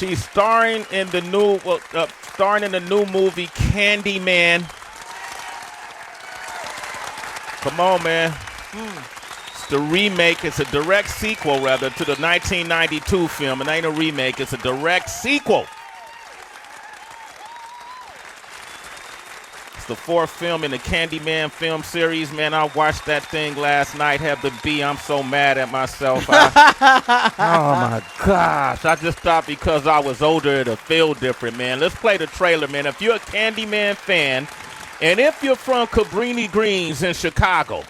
She's starring in the new movie Candyman. Come on, man. It's the remake. It's a direct sequel, rather, to the 1992 film. It ain't a remake. It's a direct sequel. It's the fourth film in the Candyman film series. Man, I watched that thing last night. Heather B, I'm so mad at myself. Oh, my gosh. I just thought because I was older, it'll feel different, man. Let's play the trailer, man. If you're a Candyman fan, and if you're from Cabrini Greens in Chicago,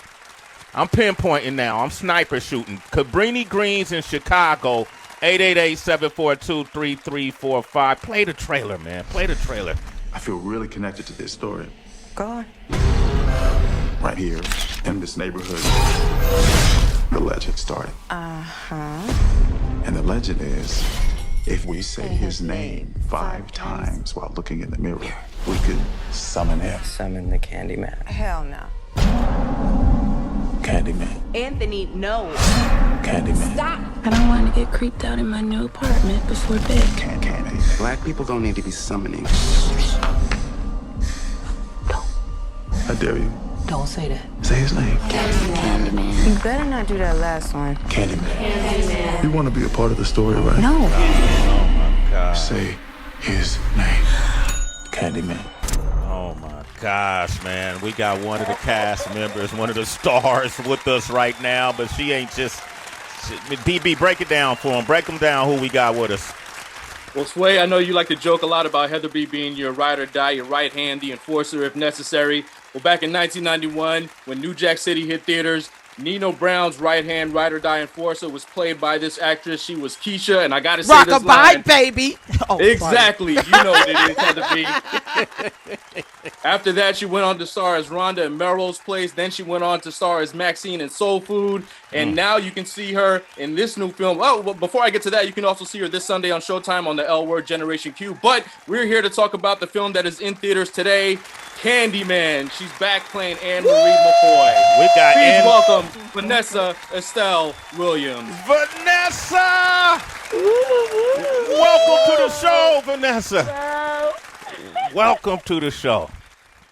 I'm pinpointing now. I'm sniper shooting. Cabrini Greens in Chicago, 888-742-3345. Play the trailer, man. Play the trailer. I feel really connected to this story. Go on. Right here, in this neighborhood, the legend started. And the legend is, if we say his name 5 times while looking in the mirror, we could summon him. Summon the Candyman. Hell no. Candyman. Anthony, no. Candyman. Stop. I don't want to get creeped out in my new apartment before bed. Candyman. Black people don't need to be summoning. I dare you. Don't say that. Say his name. Candyman. You better not do that last one. Candyman. You want to be a part of the story, right? No. Oh, my God. Say his name. Candyman. Oh, my gosh, man. We got one of the cast members, one of the stars with us right now, but she ain't just... DB, break it down for him. Break them down who we got with us. Well, Sway, I know you like to joke a lot about Heather B being your ride or die, your right hand, the enforcer if necessary. Well, back in 1991, when New Jack City hit theaters, Nino Brown's right-hand ride or die enforcer was played by this actress. She was Keisha, and I got to say this line. Rockabye, baby. Oh, exactly. You know what it is, Heather B. After that, she went on to star as Rhonda in Melrose Place. Then she went on to star as Maxine in Soul Food. And now you can see her in this new film. Oh, well, before I get to that, you can also see her this Sunday on Showtime on the L Word Generation Q. But we're here to talk about the film that is in theaters today, Candyman. She's back playing Anne Marie McCoy. We got Please welcome Vanessa Estelle Williams. Vanessa! Welcome to the show, Vanessa. Welcome to the show.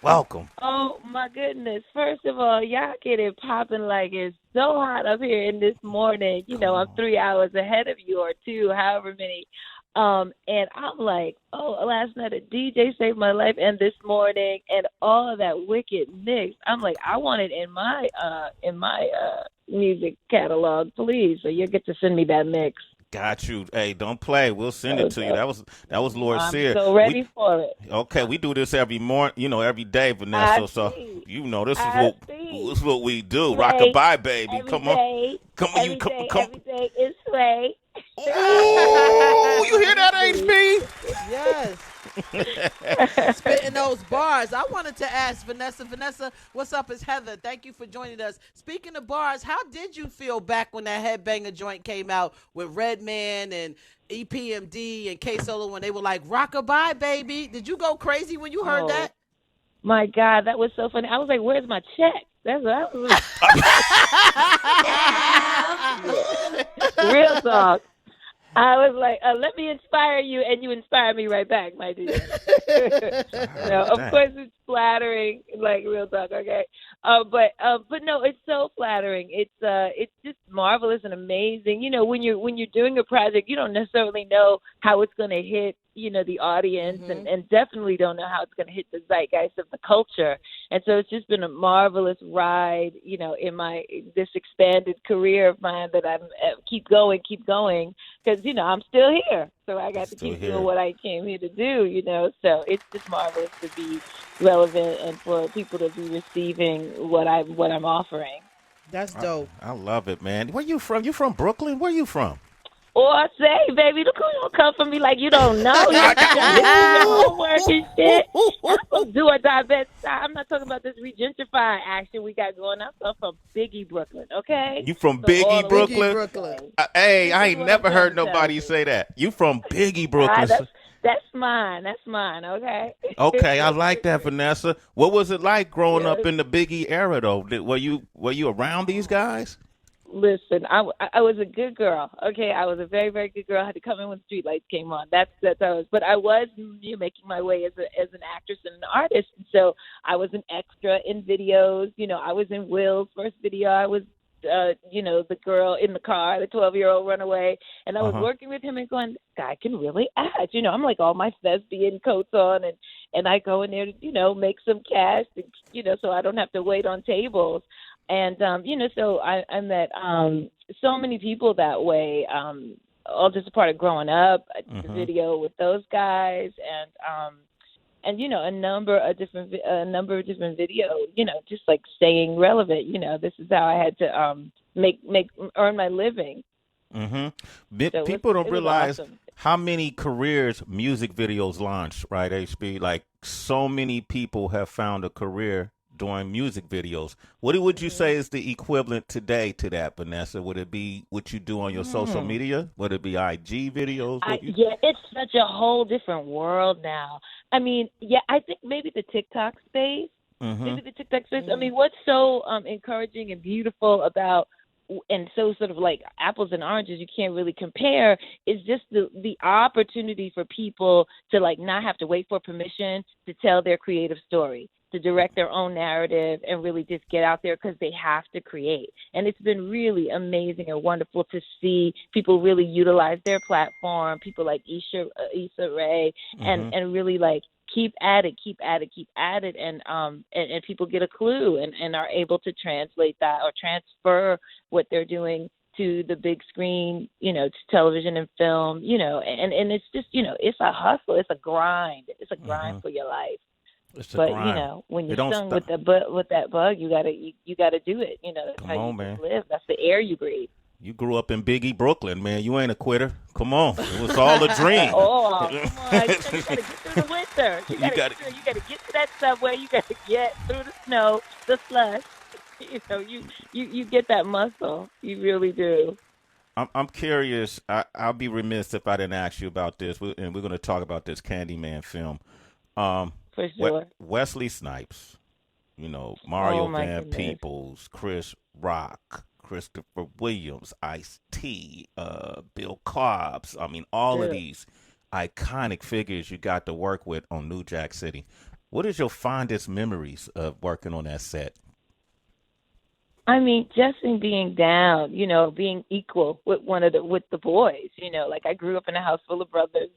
Welcome. Oh, my goodness. First of all, y'all get it popping like it's so hot up here in this morning. You know, I'm 3 hours ahead of you or 2, however many. And I'm like, oh, last night a DJ saved my life, and this morning, and all of that wicked mix. I'm like, I want it in my music catalog, please. So you get to send me that mix. Got you. Hey, don't play. We'll send it to you. That was Lord Sear. I'm so ready for it. Okay, we do this every morning, every day, Vanessa. So this is what we do. Rockabye, baby. Come on. Every day is Sway. Oh, you hear that, HB? Yes. Spitting those bars. I wanted to ask Vanessa. Vanessa, what's up? It's Heather. Thank you for joining us. Speaking of bars, how did you feel back when that Headbanger joint came out with Redman and EPMD and K-Solo when they were like, rockabye, baby? Did you go crazy when you heard that? My God, that was so funny. I was like, where's my check? That's what I was real talk. I was like, let me inspire you, and you inspire me right back, my dear. Of course, it's flattering, like real talk, okay? But no, it's so flattering. It's just marvelous and amazing. You know, when you're doing a project, you don't necessarily know how it's going to hit, the audience, and definitely don't know how it's going to hit the zeitgeist of the culture. And so it's just been a marvelous ride, in this expanded career of mine that I'm keep going, because, I'm still here. So I got to keep doing what I came here to do, So it's just marvelous to be relevant and for people to be receiving what I'm offering. That's dope. I love it, man. Where you from? You from Brooklyn? Where you from? Or I say, baby, look who don't come from me like you don't know. You got to do your homework and shit. I'm from do or die bet. I'm not talking about this gentrified action we got going on. I'm from Biggie, Brooklyn, okay? You from Biggie, Brooklyn? Hey, I ain't never heard nobody say that. You from Biggie, Brooklyn? That's mine, okay? Okay, I like that, Vanessa. What was it like growing up in the Biggie era, though? Were you around these guys? listen, I was a good girl. Okay, I was a very, very good girl. I had to come in when the street lights came on. That's how I was. But I was making my way as an actress and an artist. And so I was an extra in videos. I was in Will's first video. I was the girl in the car, the 12-year-old runaway, and I was working with him and going, this guy can really act. I'm like all my thespian coats on, and I go in there to, make some cash, so I don't have to wait on tables. And, so I met so many people that way, all just a part of growing up. I did a video with those guys, and a number of different videos, just like staying relevant. This is how I had to earn my living. So people don't realize awesome. How many careers music videos launch, right, HB? Like so many people have found a career doing music videos. What would you say is the equivalent today to that, Vanessa? Would it be what you do on your social media? Would it be IG videos? Yeah, it's such a whole different world now. I mean, I think maybe the TikTok space. Maybe the TikTok space. I mean, what's so encouraging and beautiful about, and so sort of like apples and oranges, you can't really compare, is just the opportunity for people to like not have to wait for permission to tell their creative story, to direct their own narrative, and really just get out there because they have to create. And it's been really amazing and wonderful to see people really utilize their platform, people like Issa Rae, and really like keep at it, and people get a clue and are able to translate that or transfer what they're doing to the big screen, to television and film, and it's just, it's a hustle, it's a grind for your life. But when you're stung with that bug, you gotta do it. That's how you live. That's the air you breathe. You grew up in Biggie, Brooklyn, man. You ain't a quitter. Come on, it was all a dream. Come on! You gotta get through the winter. You gotta get to that subway. You gotta get through the snow, the slush. You get that muscle. You really do. I'm curious. I'll be remiss if I didn't ask you about this, and we're going to talk about this Candyman film. For sure. Wesley Snipes, Mario Van Peebles, Chris Rock, Christopher Williams, Ice-T, Bill Cobbs. I mean, all of these iconic figures you got to work with on New Jack City. What is your fondest memories of working on that set? I mean, just in being down, being equal with with the boys, like I grew up in a house full of brothers,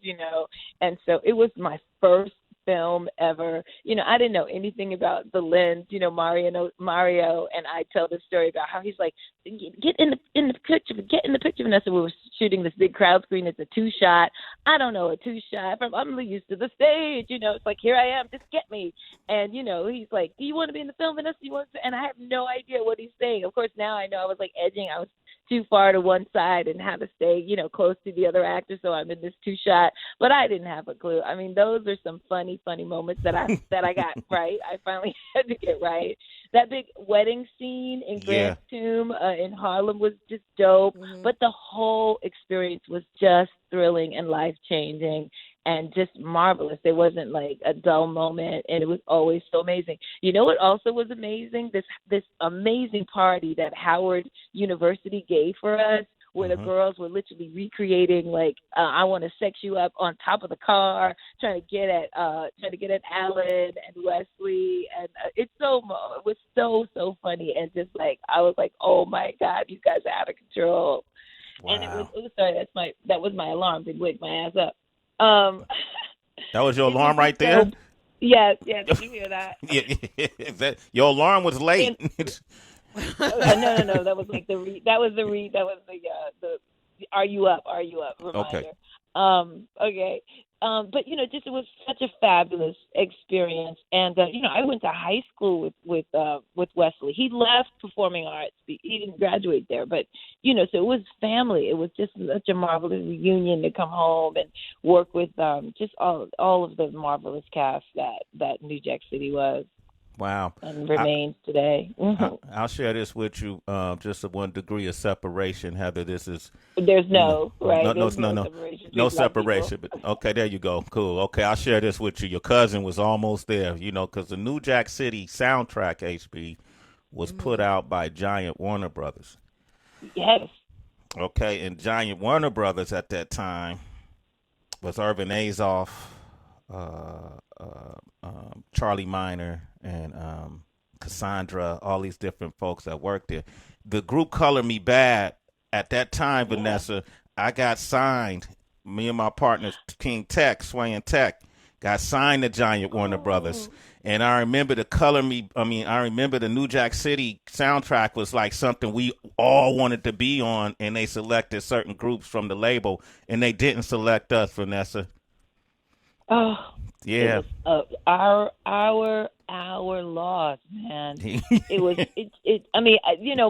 and so it was my first film ever. I didn't know anything about the lens. Mario and I tell this story about how he's like, get in the picture, Vanessa. We were shooting this big crowd screen. It's a 2-shot. I don't know a 2-shot. I'm used to the stage. It's like, here I am, just get me. And he's like, do you want to be in the film, Vanessa? And I have no idea what he's saying. Of course, now I know I was like edging. I was too far to one side and had to stay, close to the other actor. So I'm in this 2-shot, but I didn't have a clue. I mean, those are some funny moments that I got right. I finally had to get right. That big wedding scene in Grant's tomb in Harlem was just dope, but the whole experience was just thrilling and life-changing and just marvelous. There wasn't like a dull moment, and it was always so amazing. What also was amazing? This amazing party that Howard University gave for us, where the girls were literally recreating like I Want to Sex You Up on top of the car, trying to get at Alan and Wesley, and it was so funny, and just like I was like, oh my God, you guys are out of control. Wow. And it was sorry, that was my alarm. Didn't wake my ass up. That was your alarm right there? Yes. Did you hear that? Yeah. Your alarm was late. No. That was like the are you up reminder. Okay. Okay. But just it was such a fabulous experience, and I went to high school with Wesley. He left performing arts. He didn't graduate there, but so it was family. It was just such a marvelous reunion to come home and work with just all of the marvelous cast that New Jack City was. Wow. And remains today. I'll share this with you, just a 1 degree of separation. Heather, this is... There's no separation. But okay, there you go. Cool. Okay, I'll share this with you. Your cousin was almost there, because the New Jack City soundtrack, HB, was put out by Giant Warner Brothers. Yes. Okay, and Giant Warner Brothers at that time was Urban Azoff, Charlie Minor, and Cassandra, all these different folks that worked there. The group Color Me Bad at that time, Vanessa, I got signed. Me and my partners, King Tech, Sway and Tech, got signed to Giant Warner Brothers. And I remember I remember the New Jack City soundtrack was like something we all wanted to be on, and they selected certain groups from the label, and they didn't select us, Vanessa. Oh, yeah. It was, our loss, man. It was it. I mean,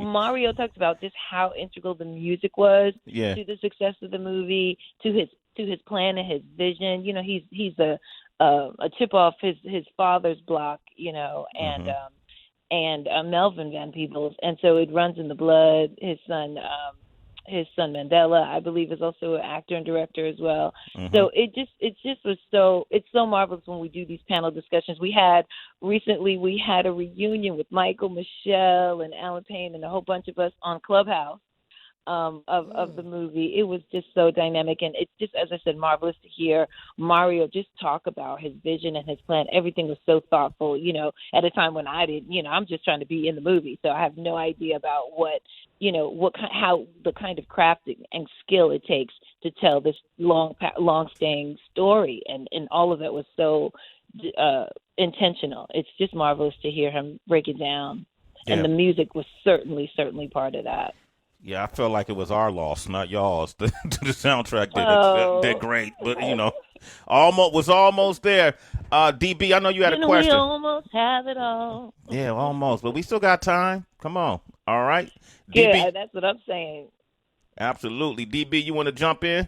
Mario talks about just how integral the music was to the success of the movie, to his plan and his vision. He's a tip off his father's block, and Melvin Van Peebles, and so it runs in the blood. His son Mandela, I believe, is also an actor and director as well. So it's so marvelous when we do these panel discussions. We had a reunion with Michael, Michelle, and Alan Payne, and a whole bunch of us on Clubhouse. Of the movie. It was just so dynamic, and it's just, as I said, marvelous to hear Mario just talk about his vision and his plan. Everything was so thoughtful, at a time when I didn't, I'm just trying to be in the movie, so I have no idea about how the kind of crafting and skill it takes to tell this long-staying story, and all of it was so intentional. It's just marvelous to hear him break it down, and the music was certainly part of that. Yeah, I felt like it was our loss, not y'all's. The soundtrack did great, but almost there. DB, I know you had a question. We almost have it all. Yeah, almost, but we still got time. Come on, all right. Yeah, DB, that's what I'm saying. Absolutely, DB, you want to jump in?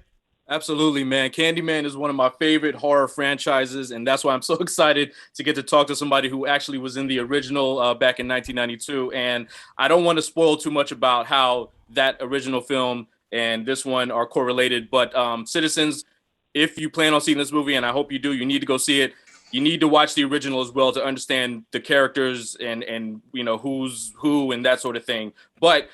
Absolutely, man. Candyman is one of my favorite horror franchises, and that's why I'm so excited to get to talk to somebody who actually was in the original back in 1992. And I don't want to spoil too much about how that original film and this one are correlated. But citizens, if you plan on seeing this movie, and I hope you do, you need to go see it. You need to watch the original as well to understand the characters and who's who and that sort of thing. But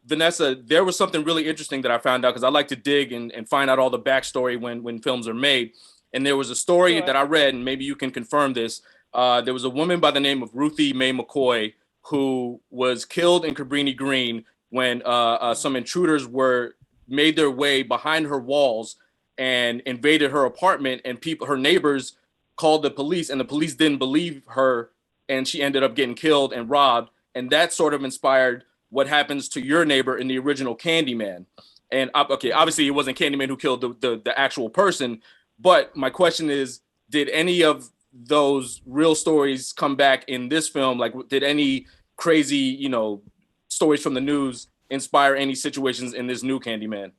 Vanessa, there was something really interesting that I found out, because I like to dig and find out all the backstory when films are made. And there was a story that I read, and maybe you can confirm this. There was a woman by the name of Ruthie Mae McCoy who was killed in Cabrini Green when some intruders made their way behind her walls and invaded her apartment, and her neighbors called the police, and the police didn't believe her, and she ended up getting killed and robbed. And that sort of inspired what happens to your neighbor in the original Candyman. And obviously it wasn't Candyman who killed the actual person, but my question is, did any of those real stories come back in this film? Like, did any crazy, stories from the news inspire any situations in this new Candyman?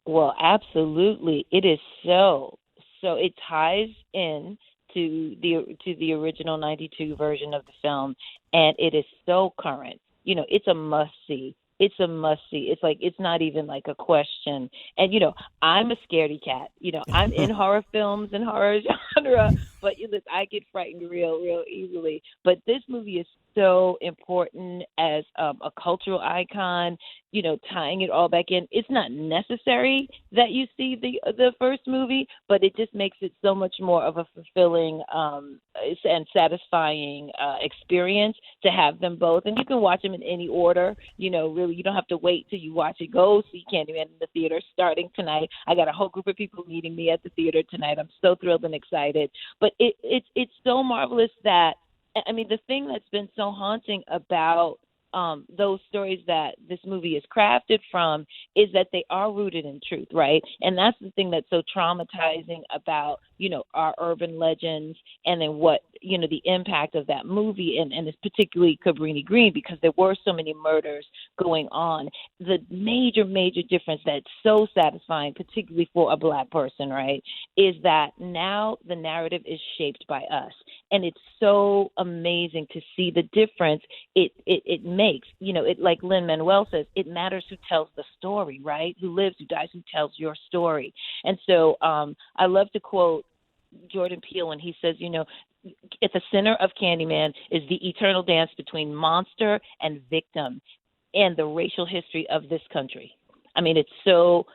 Well, absolutely. It is so it ties in to the original 92 version of the film, and it is so current. It's a must-see. It's a must-see. It's like, it's not even like a question. And, I'm a scaredy cat. I'm in horror films and horror genre, but I get frightened real easily. But this movie is so important as a cultural icon, tying it all back in. It's not necessary that you see the first movie, but it just makes it so much more of a fulfilling and satisfying experience to have them both. And you can watch them in any order. Really, you don't have to wait till you watch it. Go see Candyman in the theater starting tonight. I got a whole group of people meeting me at the theater tonight. I'm so thrilled and excited. But it's so marvelous that, I mean, the thing that's been so haunting about those stories that this movie is crafted from is that they are rooted in truth, right? And that's the thing that's so traumatizing about, our urban legends, and then what, the impact of that movie, and it's particularly Cabrini Green, because there were so many murders going on. The major difference that's so satisfying, particularly for a Black person, right, is that now the narrative is shaped by us. And it's so amazing to see the difference it makes. It, like Lin-Manuel says, it matters who tells the story, right? Who lives, who dies, who tells your story. And so I love to quote Jordan Peele when he says, at the center of Candyman is the eternal dance between monster and victim. and the racial history of this country. I mean, it's so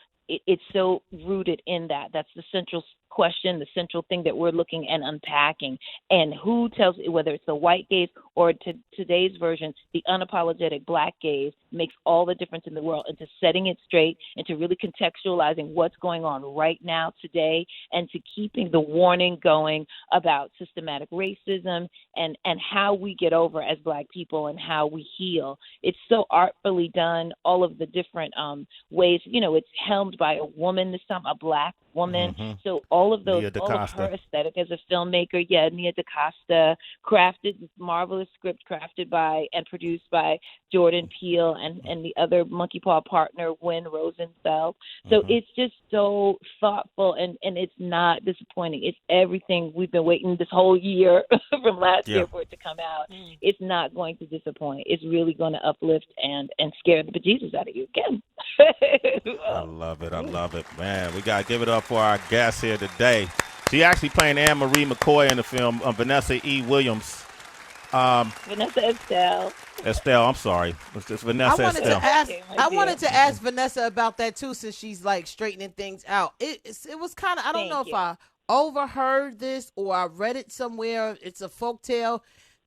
rooted in that. That's the central question, the central thing that we're looking and unpacking. And who tells, whether it's the white gaze or today's version, the unapologetic black gaze, makes all the difference in the world into setting it straight, into really contextualizing what's going on right now today, and to keeping the warning going about systematic racism and how we get over as black people and how we heal. It's so artfully done, all of the different ways. It's helmed by a woman this time, a black woman. Mm-hmm. So all of those, all of her aesthetic as a filmmaker, Nia DaCosta, crafted this marvelous script crafted by and produced by Jordan Peele and the other Monkey Paw partner, Wynn Rosenfeld. So it's just so thoughtful, and it's not disappointing. It's everything we've been waiting this whole year from last year for it to come out. It's not going to disappoint. It's really going to uplift and scare the bejesus out of you again. I love it, man. We got to give it up for our guest here today. She actually playing Anne Marie McCoy in the film, Vanessa E. Williams. Vanessa Estelle, I'm sorry. It's just Vanessa Estelle. I wanted to ask Vanessa about that too, since she's like straightening things out. It was kind of, I don't know if I overheard this or I read it somewhere. It's a folktale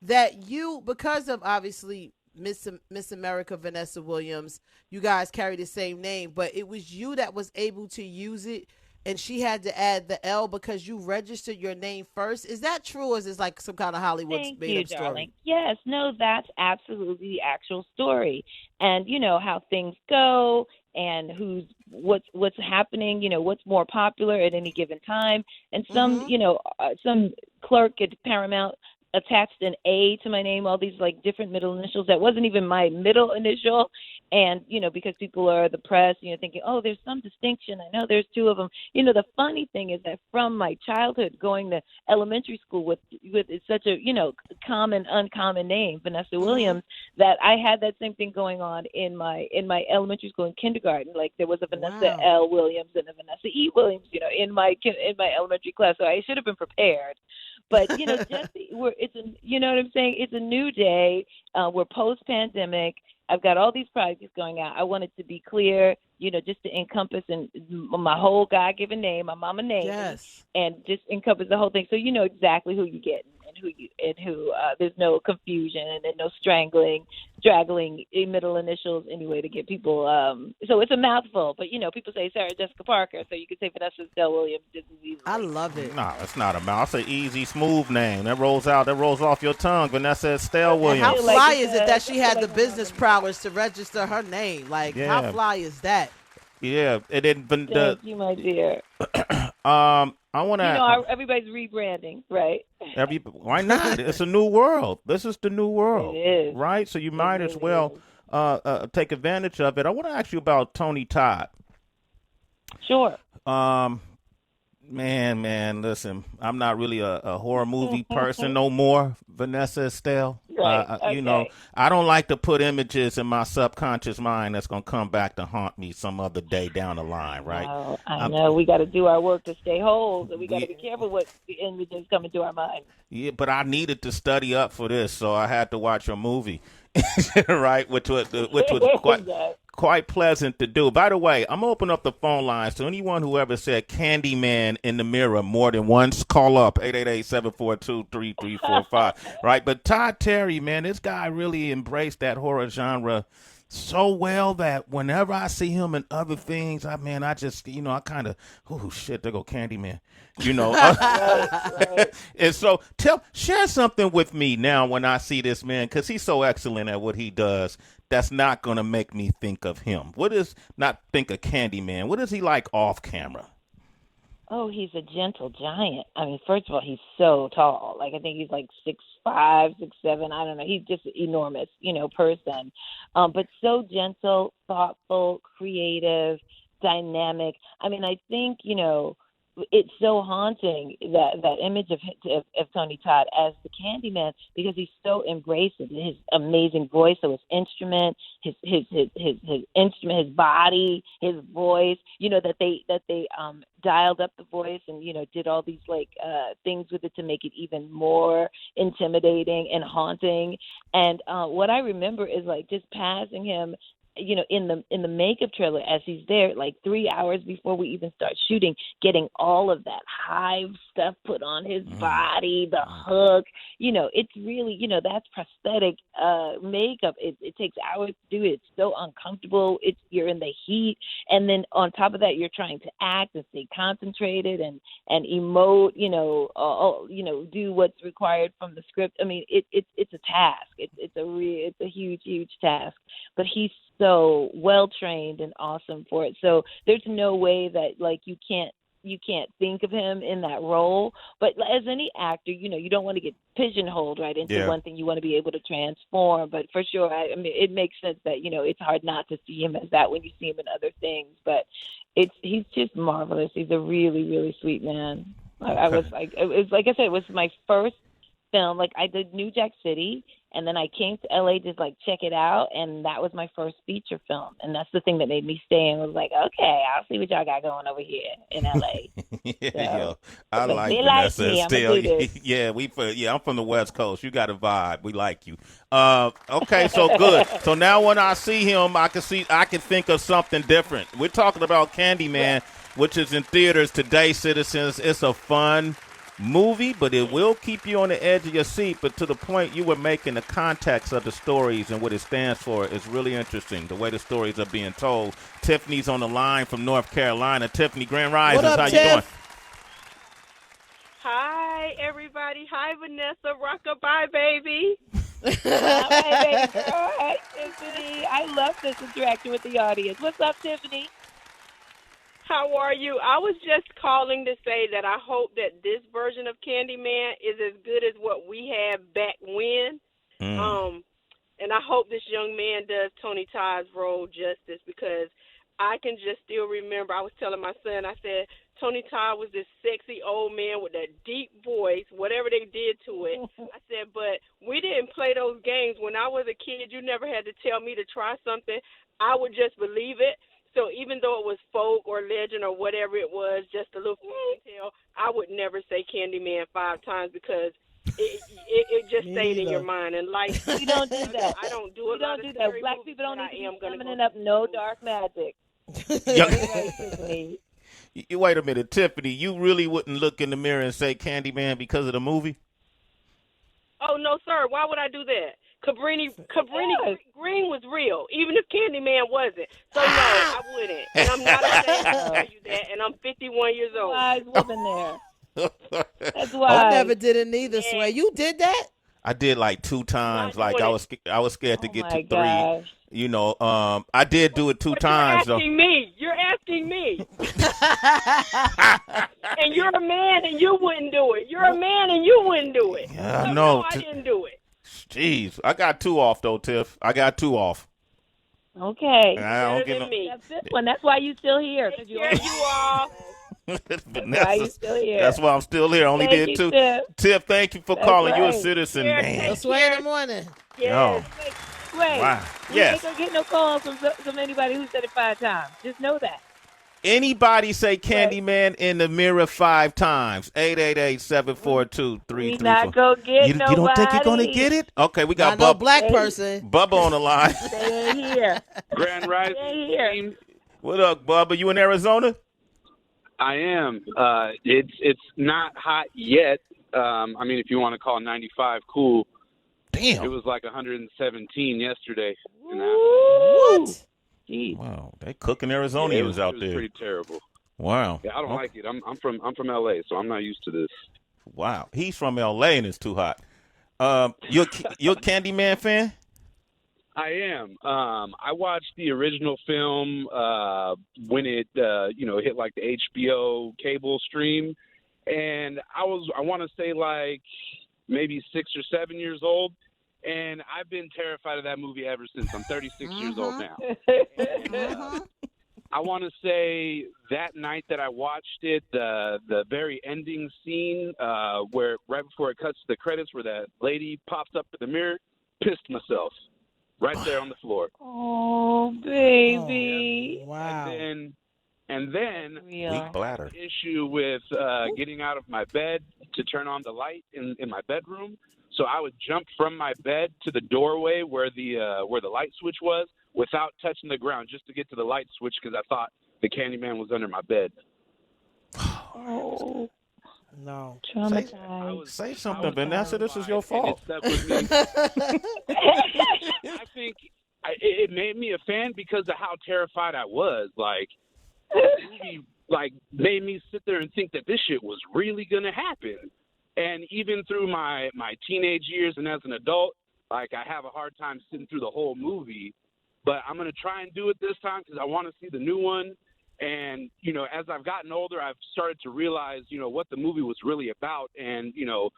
that you, because of obviously Miss America Vanessa Williams, you guys carry the same name, but it was you that was able to use it, and she had to add the L because you registered your name first. Is that true, or is this like some kind of Hollywood made-up story? Darling. Yes, no, that's absolutely the actual story. And you know how things go, and what's happening, what's more popular at any given time. And some, some clerk at Paramount attached an A to my name, all these like different middle initials that wasn't even my middle initial. And, because people are the press, thinking, oh, there's some distinction. I know there's two of them. The funny thing is that from my childhood going to elementary school with such a, common, uncommon name, Vanessa Williams, that I had that same thing going on in my elementary school and kindergarten. Like there was a Vanessa L. Williams and a Vanessa E. Williams, in my elementary class. So I should have been prepared. But, you know what I'm saying? It's a new day. We're post-pandemic. I've got all these projects going out. I want it to be clear, just to encompass my whole God-given name, my mama name, and just encompass the whole thing. So you know exactly who you get and who there's no confusion and no straggling middle initials anyway to get people. So it's a mouthful, but people say Sarah Jessica Parker, so you can say Vanessa Estelle Williams just as easily. I love it. No, it's not a mouth. It's an easy, smooth name that rolls off your tongue. Vanessa Estelle Williams. And how fly is it that she had the business prowess to register her name? Like, how fly is that? Yeah, it didn't. Thank you, my dear. I want to. Everybody's rebranding, right? Why not? It's a new world. This is the new world, it is. Right? So you might as well take advantage of it. I want to ask you about Tony Todd. Sure. Man, listen, I'm not really a horror movie person no more, Vanessa Estelle. Right. Okay. I don't like to put images in my subconscious mind that's going to come back to haunt me some other day down the line, right? Oh, I know. We got to do our work to stay whole, so we got to be careful what images come into our mind. Yeah, but I needed to study up for this, so I had to watch your movie, right, which was quite pleasant to do. By the way, I'm going to open up the phone lines to anyone who ever said Candyman in the mirror more than once. Call up 888-742-3345. Right? But Todd Terry, man, this guy really embraced that horror genre so well that whenever I see him in other things, I just, I kind of, oh, shit, there go Candyman, Right. And so share something with me now when I see this man, because he's so excellent at what he does. That's not going to make me think of him. Not think of Candyman? What is he like off camera? Oh, he's a gentle giant. I mean, first of all, he's so tall. Like, I think he's like 6'5", 6'7". I don't know. He's just an enormous, person. But so gentle, thoughtful, creative, dynamic. I mean, I think, it's so haunting, that image of Tony Todd as the Candyman, because he's so embraced it. His amazing voice, so his instrument, his instrument, his body, his voice. That they dialed up the voice and did all these things with it to make it even more intimidating and haunting. And what I remember is just passing him, in the makeup trailer as he's there, 3 hours before we even start shooting, getting all of that hive stuff put on his body, the hook. It's really, that's prosthetic makeup. It takes hours to do it. It's so uncomfortable. You're in the heat, and then on top of that, you're trying to act and stay concentrated and emote. Do what's required from the script. I mean, it's a task. It's a huge task. But he's so well trained and awesome for it. So there's no way that you can't think of him in that role. But as any actor, you don't want to get pigeonholed right into one thing. You want to be able to transform. But for sure, I mean, it makes sense that it's hard not to see him as that when you see him in other things. But he's just marvelous. He's a really, really sweet man. I was like I said, it was my first film. I did New Jack City, and then I came to LA to check it out, and that was my first feature film. And that's the thing that made me stay and was like, okay, I'll see what y'all got going over here in LA. I like Vanessa Estelle. Yeah, I'm from the West Coast. You got a vibe. We like you. Okay, so good. So now when I see him, I can think of something different. We're talking about Candyman, which is in theaters today, citizens. It's a fun movie, but it will keep you on the edge of your seat. But to the point you were making, the context of the stories and what it stands for is really interesting, the way the stories are being told. Tiffany's on the line from North Carolina. Tiffany, Grand Rising, how you doing? Hi, everybody. Hi, Vanessa. Rockabye, baby. Hi, baby girl. Hi, Tiffany. I love this interaction with the audience. What's up, Tiffany? How are you? I was just calling to say that I hope that this version of Candyman is as good as what we had back when. And I hope this young man does Tony Todd's role justice, because I can just still remember, I was telling my son, I said, Tony Todd was this sexy old man with that deep voice, whatever they did to it. I said, but we didn't play those games. When I was a kid, you never had to tell me to try something. I would just believe it. So even though it was folk or legend or whatever it was, just a little tale, I would never say Candyman 5 times, because it just stayed in your mind. And we don't do that. I don't do it. We don't do that. Black people don't need to be summoning up no dark magic. Wait a minute, Tiffany. You really wouldn't look in the mirror and say Candyman because of the movie? Oh, no, sir. Why would I do that? Cabrini Green was real, even if Candyman wasn't. So, no, I wouldn't. And I'm not ashamed to tell you that, and I'm 51 years old. Wise woman there. That's why. I never did it neither, Sway. You did that? I did 2 times. I was scared to get to 3. Gosh. I did do it 2 times. You're asking me. And you're a man and you wouldn't do it. You're a man and you wouldn't do it. Yeah, no, I didn't do it. Jeez, I got 2 off though, Tiff. I got 2 off. Okay. I don't get no. That's this one. That's why you still here. You are. Why you still here? That's why I'm still here. Only did 2. Tiff, thank you for calling. Right. You're a citizen, man. Sway in the morning. Yes. Wait. Wow. We ain't gonna get no calls from anybody who said it 5 times. Just know that. Anybody say Candyman in the mirror 5 times. 888-742-3334. We not gonna get nobody. You don't think you're gonna get it? Okay, we got no black person. Bubba on the line. Stay here. Grand Rising. Stay here. What up, Bubba? You in Arizona? I am. It's not hot yet. I mean, if you want to call 95 cool. Damn. It was 117 yesterday. What? Jeez. Wow, they cooking Arizonians out there. It was pretty terrible. Wow. Yeah, I don't like it. I'm from LA, so I'm not used to this. Wow, he's from LA and it's too hot. You're a Candyman fan? I am. I watched the original film when it hit the HBO cable stream, and I want to say maybe 6 or 7 years old. And I've been terrified of that movie ever since. I'm 36 years old now. I want to say that night that I watched it, the very ending scene where right before it cuts to the credits, where that lady pops up in the mirror, pissed myself right there on the floor. Oh, baby. Oh, wow. And then Weak bladder. issue with getting out of my bed to turn on the light in my bedroom. So I would jump from my bed to the doorway where the light switch was without touching the ground, just to get to the light switch because I thought the Candyman was under my bed. Oh, no. Traumatized. Say something, Vanessa. This is your fault. I think it made me a fan because of how terrified I was. Like, the movie made me sit there and think that this shit was really gonna happen. And even through my teenage years and as an adult, like, I have a hard time sitting through the whole movie. But I'm going to try and do it this time because I want to see the new one. And, you know, as I've gotten older, I've started to realize, you know, what the movie was really about and, you know,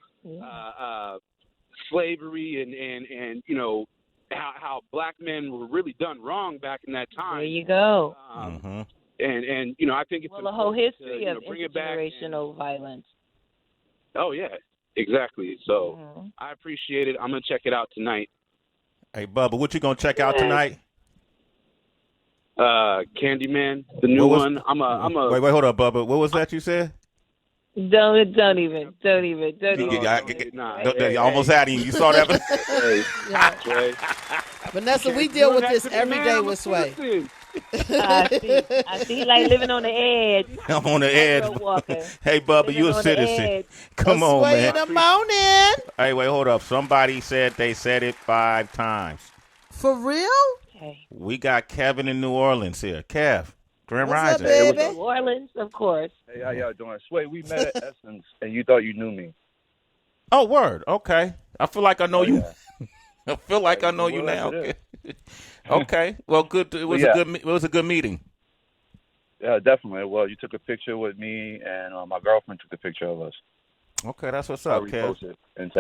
slavery and you know, how black men were really done wrong back in that time. There you go. And you know, I think it's a whole history to, of bring it back intergenerational violence. Oh, yeah, exactly. So I appreciate it. I'm going to check it out tonight. Hey, Bubba, what you going to check out tonight? Candyman, the new one. Wait, hold up, Bubba. What was that you said? Don't even. You almost had him. You saw that? Vanessa, we deal with this every day with Sway. I see like living on the edge. I'm on the edge. Hey, Bubba, you a citizen. Come on, Sway man. in the morning. Hey, wait, hold up. Somebody said they said it 5 times. For real? Okay. We got Kevin in New Orleans here. Kev, Grand What's up, Rising. baby? New Orleans, of course. Hey, how y'all doing? Sway, we met at Essence, and you thought you knew me. Oh, word. Okay. I feel like I know you. Yeah. I feel like I know you now. Okay. Well, good. It was a good meeting. Yeah, definitely. Well, you took a picture with me, and my girlfriend took a picture of us. Okay, that's what's up, Kev. Repost it and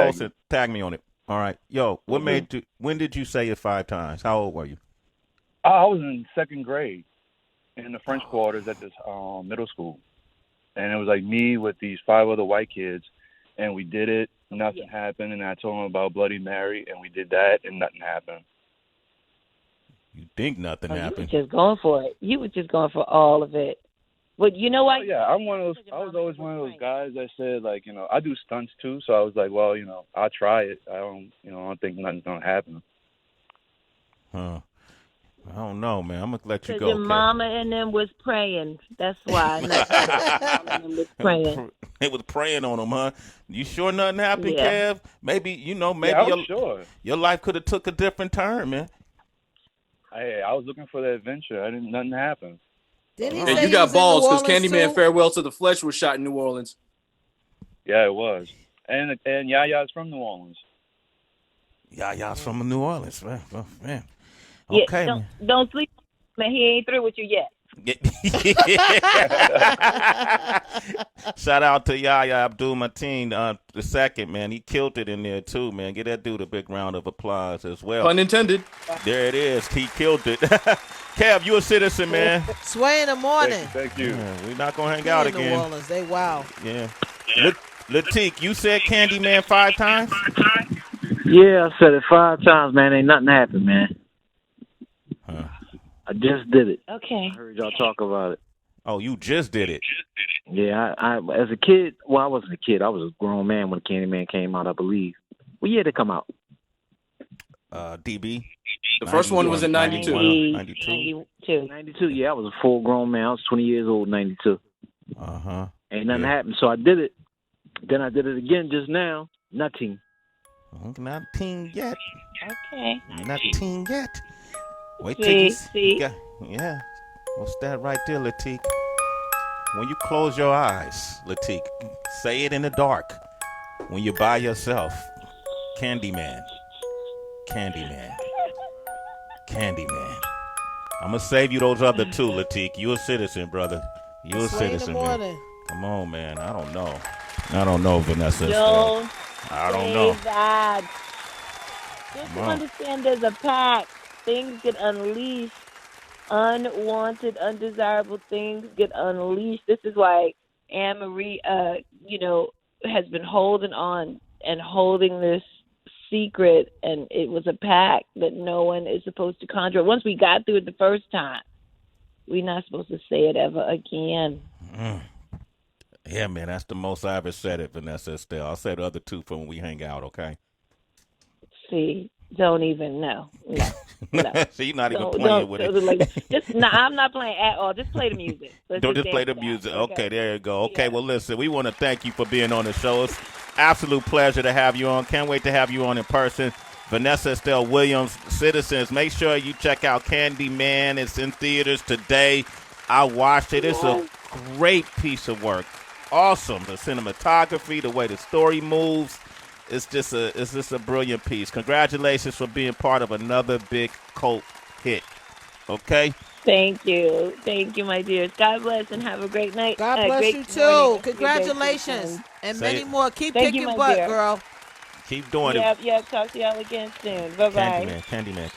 Tag me on it. All right. Yo, what made you? When did you say it 5 times? How old were you? I was in 2nd grade in the French quarters at this middle school, and it was like me with these 5 other white kids, and we did it. Nothing happened, and I told them about Bloody Mary, and we did that, and nothing happened. You think nothing happened? You were just going for it. You were just going for all of it. But you know what? Oh, yeah, I'm one of those. I was always one of those guys that said, like, you know, I do stunts too. So I was like, well, you know, I'll try it. I don't think nothing's gonna happen. Huh? I don't know, man. I'm gonna let you go. Because your mama and them was praying. That's why. Mama and them was praying. They was praying on them, huh? You sure nothing happened, Kev? Maybe your life could have took a different turn, man. Hey, I was looking for the adventure. Nothing happened. Hey, you got balls because Candyman Farewell to the Flesh was shot in New Orleans. Yeah, it was. And Yaya's from New Orleans. Yaya's from New Orleans, man. Oh, man. Yeah, Okay, don't sleep, man. He ain't through with you yet. Shout out to Yaya Abdul-Mateen the second, man. He killed it in there too, man. Give that dude a big round of applause as well. Pun intended. There it is. He killed it. Kev, you a citizen, man. Sway in the morning. Thank you. Yeah, we're not gonna hang out in again. New Orleans, they wow. Yeah. Latique, you said Candyman 5 times? Yeah, I said it 5 times, man. Ain't nothing happened, man. Huh. I just did it. Okay. I heard y'all talk about it. Oh, you just did it. Yeah, I as a kid, well, I wasn't a kid. I was a grown man when Candyman came out, I believe. What year did it come out? DB. The first one was in 92. 92, yeah. I was a full grown man. I was 20 years old in 92. Uh-huh. Ain't nothing happened, so I did it. Then I did it again just now. Nothing. Nothing yet. Okay. Nothing yet. Wait till See? Yeah. What's that right there, Latique? When you close your eyes, Latique, say it in the dark. When you're by yourself, Candyman. Candyman. Candyman. I'm going to save you those other 2, Latique. You a citizen, brother. You a citizen, man. Come on, man. I don't know, Vanessa. Don't I don't know. That. Just to understand there's a pact. Things get unleashed unwanted, undesirable things get unleashed. This is why Anne Marie, has been holding on and holding this secret, and it was a pact that no one is supposed to conjure. Once we got through it the first time, we're not supposed to say it ever again. Yeah, man, that's the most I ever said it, Vanessa Estelle. I'll say the other two for when we hang out, okay? See, don't even know. No. So you're not even playing with it. I'm not playing at all. Just play the music. Don't just play the music. Okay, there you go. Okay, well, listen, we want to thank you for being on the show. It's absolute pleasure to have you on. Can't wait to have you on in person. Vanessa Estelle Williams, citizens, make sure you check out Candyman. It's in theaters today. I watched it. It's a great piece of work. Awesome. The cinematography, the way the story moves. It's just a brilliant piece. Congratulations for being part of another big cult hit. Okay? Thank you. Thank you, my dears. God bless and have a great night. God bless you, too. Morning. Congratulations. And many more. Keep kicking butt, dear. girl. Keep doing it. Yep. Talk to y'all again soon. Bye-bye. Candyman.